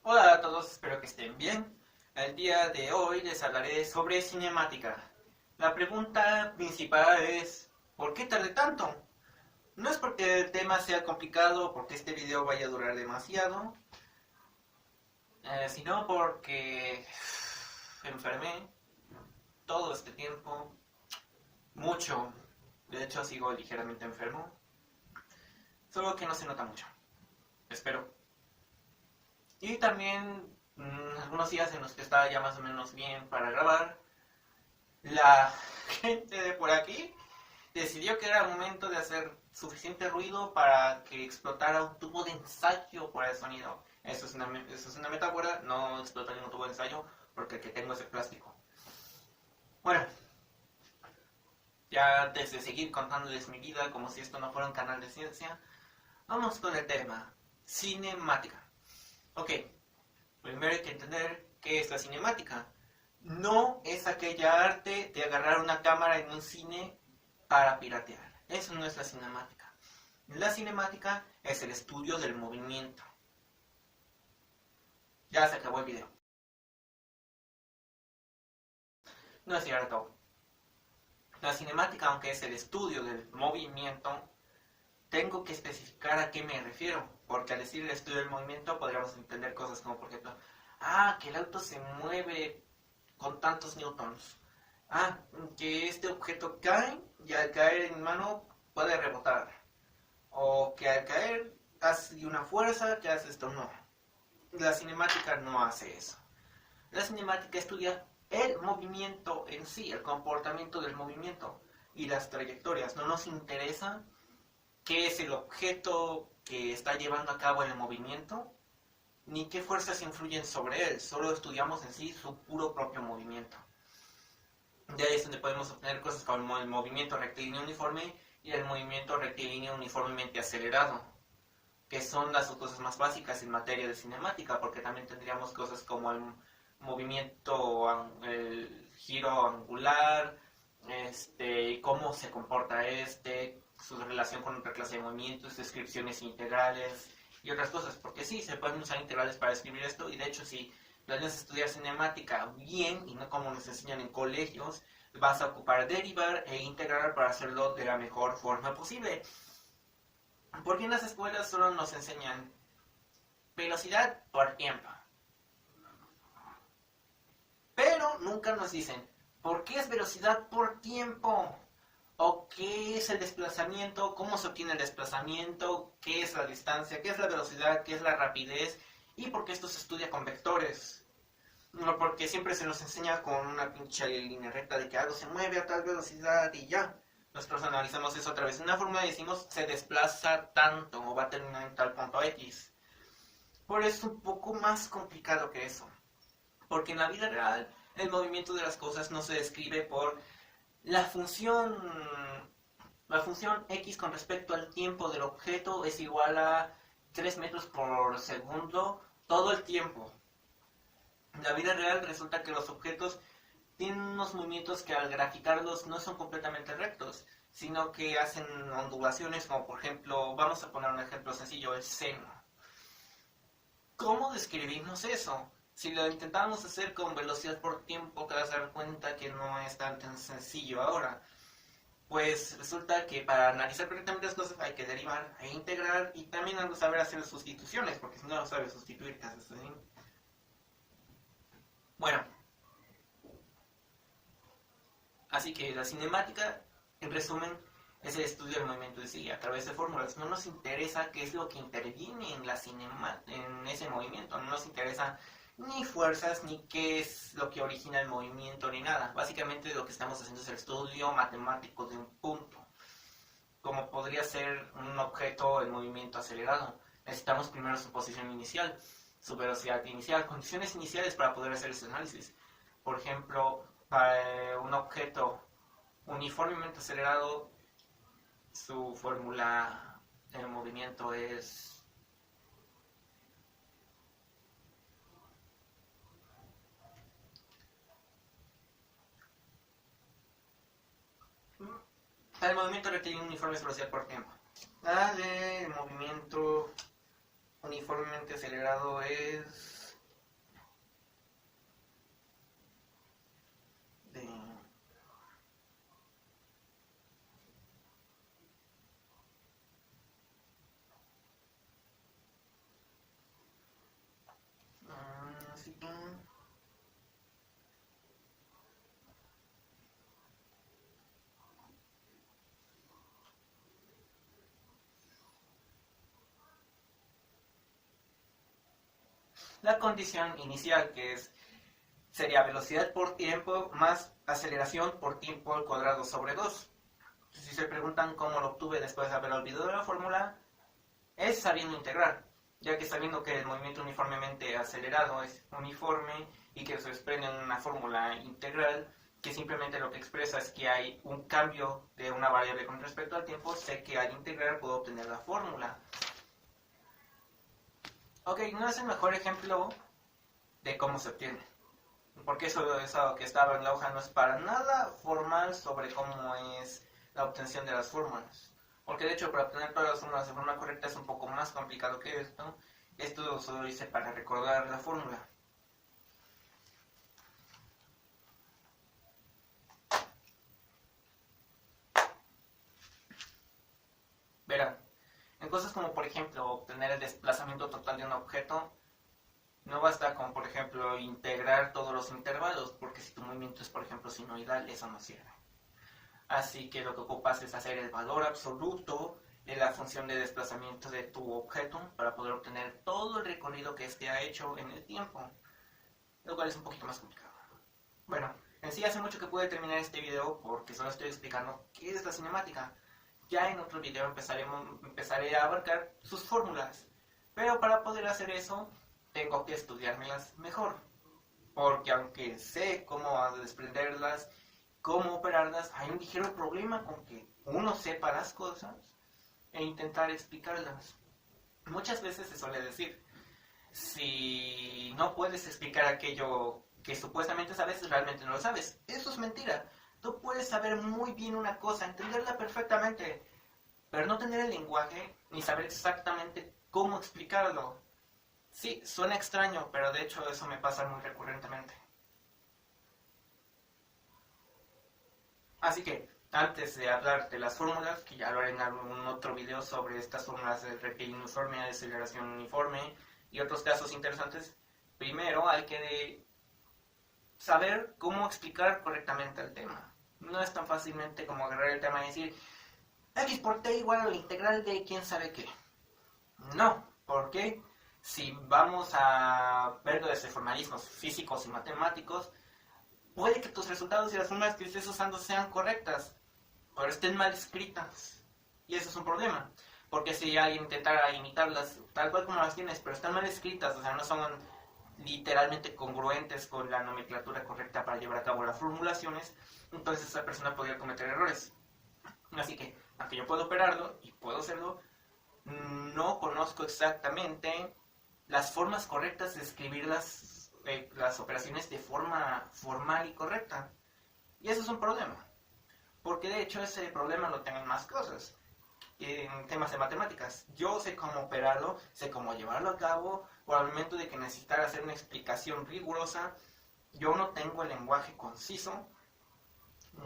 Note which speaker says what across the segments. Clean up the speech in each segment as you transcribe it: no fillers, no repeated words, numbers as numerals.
Speaker 1: Hola a todos, espero que estén bien. El día de hoy les hablaré sobre cinemática. La pregunta principal es, ¿por qué tardé tanto? No es porque el tema sea complicado o porque este video vaya a durar demasiado, sino porque me enfermé todo este tiempo, mucho. De hecho, sigo ligeramente enfermo, solo que no se nota mucho, espero. Y también algunos días en los que estaba ya más o menos bien para grabar, la gente de por aquí decidió que era momento de hacer suficiente ruido para que explotara un tubo de ensayo por el sonido. Eso es una metáfora, no explotó ningún tubo de ensayo porque el que tengo es el plástico. Bueno, ya antes de seguir contándoles mi vida como si esto no fuera un canal de ciencia, vamos con el tema, cinemática. Ok, primero hay que entender qué es la cinemática. No es aquella arte de agarrar una cámara en un cine para piratear. Eso no es la cinemática. La cinemática es el estudio del movimiento. Ya se acabó el video. No es cierto. La cinemática, aunque es el estudio del movimiento, tengo que especificar a qué me refiero. Porque al decir el estudio del movimiento podríamos entender cosas como, por ejemplo, que el auto se mueve con tantos newtons. Que este objeto cae y al caer en mi mano puede rebotar. O que al caer hace una fuerza que hace esto. No. La cinemática no hace eso. La cinemática estudia el movimiento en sí, el comportamiento del movimiento y las trayectorias. No nos interesa qué es el objeto que está llevando a cabo el movimiento, ni qué fuerzas influyen sobre él. Solo estudiamos en sí su puro propio movimiento. De ahí es donde podemos obtener cosas como el movimiento rectilíneo uniforme y el movimiento rectilíneo uniformemente acelerado, que son las cosas más básicas en materia de cinemática, porque también tendríamos cosas como el movimiento, el giro angular, cómo se comporta su relación con otra clase de movimientos, descripciones integrales y otras cosas, porque sí, se pueden usar integrales para escribir esto, y de hecho si planeas estudiar cinemática bien, y no como nos enseñan en colegios, vas a ocupar derivar e integrar para hacerlo de la mejor forma posible. Porque en las escuelas solo nos enseñan velocidad por tiempo. Pero nunca nos dicen, ¿por qué es velocidad por tiempo? ¿O qué es el desplazamiento? ¿Cómo se obtiene el desplazamiento? ¿Qué es la distancia? ¿Qué es la velocidad? ¿Qué es la rapidez? ¿Y por qué esto se estudia con vectores? No, porque siempre se nos enseña con una pinche línea recta de que algo se mueve a tal velocidad y ya. Nosotros analizamos eso a través de una fórmula y decimos se desplaza tanto o va a terminar en tal punto X. Por eso es un poco más complicado que eso. Porque en la vida real el movimiento de las cosas no se describe por la función la función x con respecto al tiempo del objeto es igual a 3 metros por segundo todo el tiempo. En la vida real resulta que los objetos tienen unos movimientos que al graficarlos no son completamente rectos, sino que hacen ondulaciones, como por ejemplo, vamos a poner un ejemplo sencillo, el seno. ¿Cómo describimos eso? Si lo intentamos hacer con velocidad por tiempo, te vas a dar cuenta que no es tan sencillo ahora. Pues resulta que para analizar correctamente las cosas hay que derivar e integrar y también algo saber hacer sustituciones, porque si no lo sabes sustituir, ¿qué haces? Bueno, así que la cinemática, en resumen, es el estudio del movimiento de sí a través de fórmulas. No nos interesa qué es lo que interviene en ese movimiento, no nos interesa ni fuerzas, ni qué es lo que origina el movimiento, ni nada. Básicamente lo que estamos haciendo es el estudio matemático de un punto, como podría ser un objeto en movimiento acelerado. Necesitamos primero su posición inicial, su velocidad inicial, condiciones iniciales para poder hacer ese análisis. Por ejemplo, para un objeto uniformemente acelerado, su fórmula de movimiento es el movimiento rectilíneo uniforme es velocidad por tiempo. El movimiento uniformemente acelerado es la condición inicial, que sería velocidad por tiempo más aceleración por tiempo al cuadrado sobre 2. Si se preguntan cómo lo obtuve después de haber olvidado la fórmula, es sabiendo integrar, ya que sabiendo que el movimiento uniformemente acelerado es uniforme y que se desprende en una fórmula integral, que simplemente lo que expresa es que hay un cambio de una variable con respecto al tiempo, sé que al integrar puedo obtener la fórmula. Ok, no es el mejor ejemplo de cómo se obtiene, porque eso que estaba en la hoja no es para nada formal sobre cómo es la obtención de las fórmulas. Porque de hecho para obtener todas las fórmulas de forma correcta es un poco más complicado que esto. Esto solo hice para recordar la fórmula. Verán, en cosas como por ejemplo obtener el desplazamiento total de un objeto, no basta con por ejemplo integrar todos los intervalos, porque si tu movimiento es por ejemplo sinoidal, eso no sirve. Así que lo que ocupas es hacer el valor absoluto de la función de desplazamiento de tu objeto para poder obtener todo el recorrido que éste ha hecho en el tiempo, lo cual es un poquito más complicado. Bueno, en sí hace mucho que pude terminar este video porque solo estoy explicando qué es la cinemática. Ya en otro video empezaré a abarcar sus fórmulas, pero para poder hacer eso tengo que estudiármelas mejor, porque aunque sé cómo desprenderlas, cómo operarlas, hay un ligero problema con que uno sepa las cosas e intentar explicarlas. Muchas veces se suele decir, si no puedes explicar aquello que supuestamente sabes, realmente no lo sabes. Eso es mentira. Tú puedes saber muy bien una cosa, entenderla perfectamente, pero no tener el lenguaje ni saber exactamente cómo explicarlo. Sí, suena extraño, pero de hecho eso me pasa muy recurrentemente. Así que, antes de hablar de las fórmulas, que ya lo haré en algún otro video sobre estas fórmulas de rectilíneo uniforme, de aceleración uniforme y otros casos interesantes, primero hay que saber cómo explicar correctamente el tema. No es tan fácilmente como agarrar el tema y decir x por t igual a la integral de quién sabe qué. No, porque si vamos a verlo desde formalismos físicos y matemáticos, puede que tus resultados y las fórmulas que estés usando sean correctas, pero estén mal escritas. Y eso es un problema. Porque si alguien intentara imitarlas tal cual como las tienes, pero están mal escritas, o sea, no son literalmente congruentes con la nomenclatura correcta para llevar a cabo las formulaciones, entonces esa persona podría cometer errores. Así que, aunque yo puedo operarlo y puedo hacerlo, no conozco exactamente las formas correctas de escribir las operaciones de forma formal y correcta. Y eso es un problema. Porque de hecho ese problema lo tengo en más cosas. En temas de matemáticas. Yo sé cómo operarlo, sé cómo llevarlo a cabo, o al momento de que necesitar hacer una explicación rigurosa, yo no tengo el lenguaje conciso,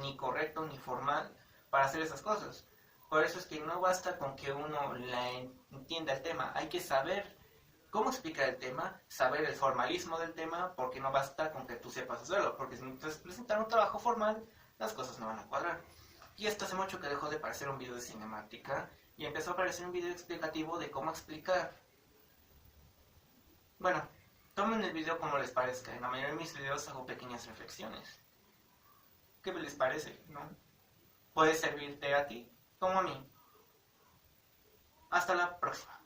Speaker 1: ni correcto, ni formal, para hacer esas cosas. Por eso es que no basta con que uno entienda el tema, hay que saber cómo explicar el tema, saber el formalismo del tema, porque no basta con que tú sepas hacerlo, porque si necesitas presentar un trabajo formal, las cosas no van a cuadrar. Y esto hace mucho que dejó de parecer un video de cinemática y empezó a parecer un video explicativo de cómo explicar. Bueno, tomen el video como les parezca. En la mayoría de mis videos hago pequeñas reflexiones. ¿Qué les parece? ¿No? Puede servirte a ti como a mí. Hasta la próxima.